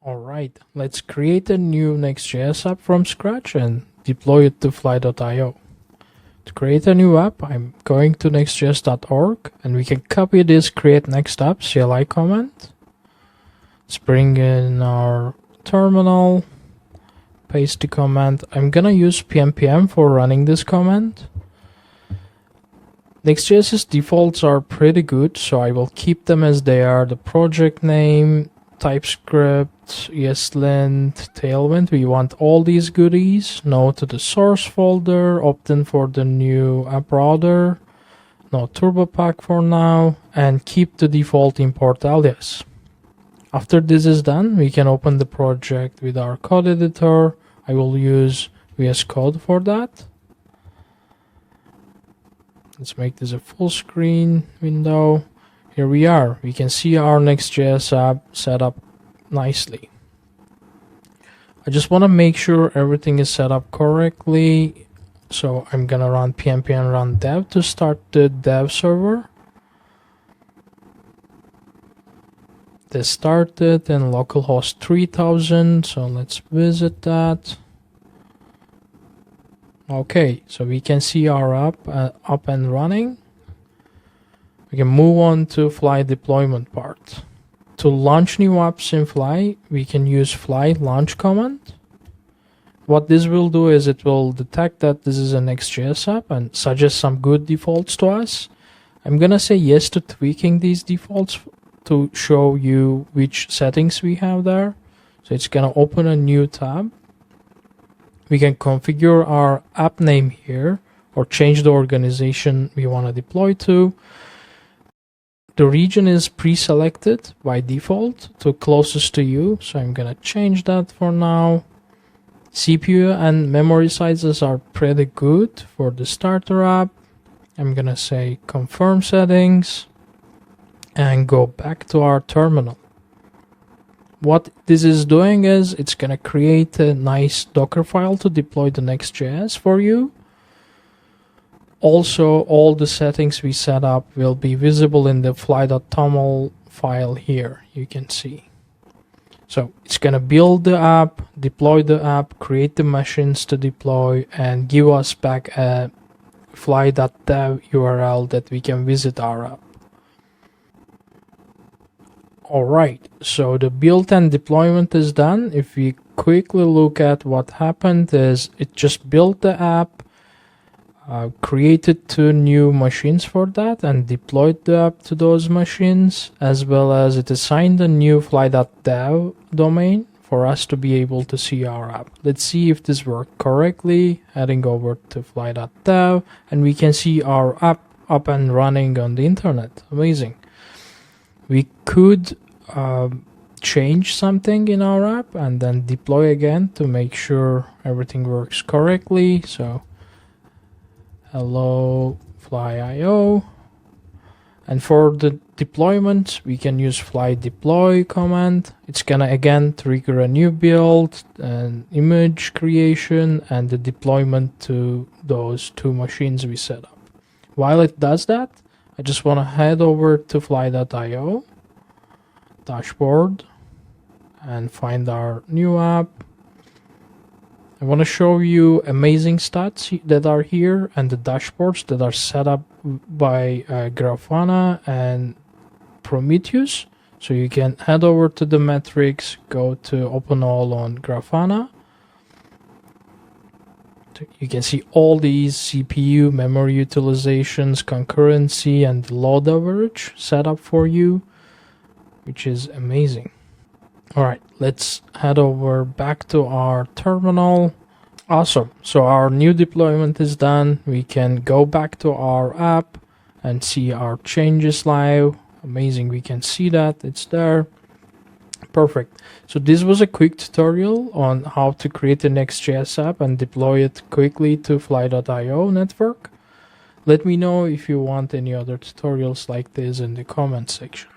Alright, let's create a new Next.js app from scratch and deploy it to fly.io. To create a new app, I'm going to nextjs.org and we can copy this create next app CLI command. Let's bring in our terminal, paste the command. I'm gonna use pnpm for running this command. Next.js's defaults are pretty good, so I will keep them as they are. The project name, TypeScript, ESLint, Tailwind, we want all these goodies. No to the source folder, opt in for the new app router, no TurboPack for now, and keep the default import alias. After this is done, we can open the project with our code editor. I will use VS Code for that. Let's make this a full screen window. Here we are. We can see our Next.js app set up nicely. I just want to make sure everything is set up correctly. So I'm gonna run pnpm run dev to start the dev server. This started in localhost 3000, so let's visit that. Okay, so we can see our app up and running. We can move on to Fly deployment part. To launch new apps in Fly, we can use Fly launch command. What this will do is it will detect that this is a Next.js app and suggest some good defaults to us. I'm gonna say yes to tweaking these defaults to show you which settings we have there. So it's gonna open a new tab. We can configure our app name here or change the organization we want to deploy to. The region is pre-selected by default to closest to you, so I'm gonna change that for now. CPU and memory sizes are pretty good for the starter app. I'm gonna say confirm settings and go back to our terminal. What this is doing is it's gonna create a nice Docker file to deploy the Next.js for you. Also, all the settings we set up will be visible in the fly.toml file here, you can see. So it's gonna build the app, deploy the app, create the machines to deploy, and give us back a fly.dev URL that we can visit our app. Alright, so the build and deployment is done. If we quickly look at what happened is it just built the app, created 2 new machines for that and deployed the app to those machines, as well as it assigned a new fly.dev domain for us to be able to see our app. Let's see if this worked correctly. Heading over to fly.dev and we can see our app up and running on the internet. Amazing. We could change something in our app and then deploy again to make sure everything works correctly. So hello fly.io, and for the deployment we can use fly deploy command. It's gonna again trigger a new build and image creation and the deployment to those 2 machines we set up. While it does that, I just want to head over to fly.io dashboard and find our new app. I want to show you amazing stats that are here and the dashboards that are set up by Grafana and Prometheus. So you can head over to the metrics, go to open all on Grafana. You can see all these CPU, memory utilizations, concurrency, and load average set up for you, which is amazing. Alright, let's head over back to our terminal. Awesome, so our new deployment is done. We can go back to our app and see our changes live. Amazing, we can see that it's there. Perfect. So this was a quick tutorial on how to create a Next.js app and deploy it quickly to fly.io network. Let me know if you want any other tutorials like this in the comment section.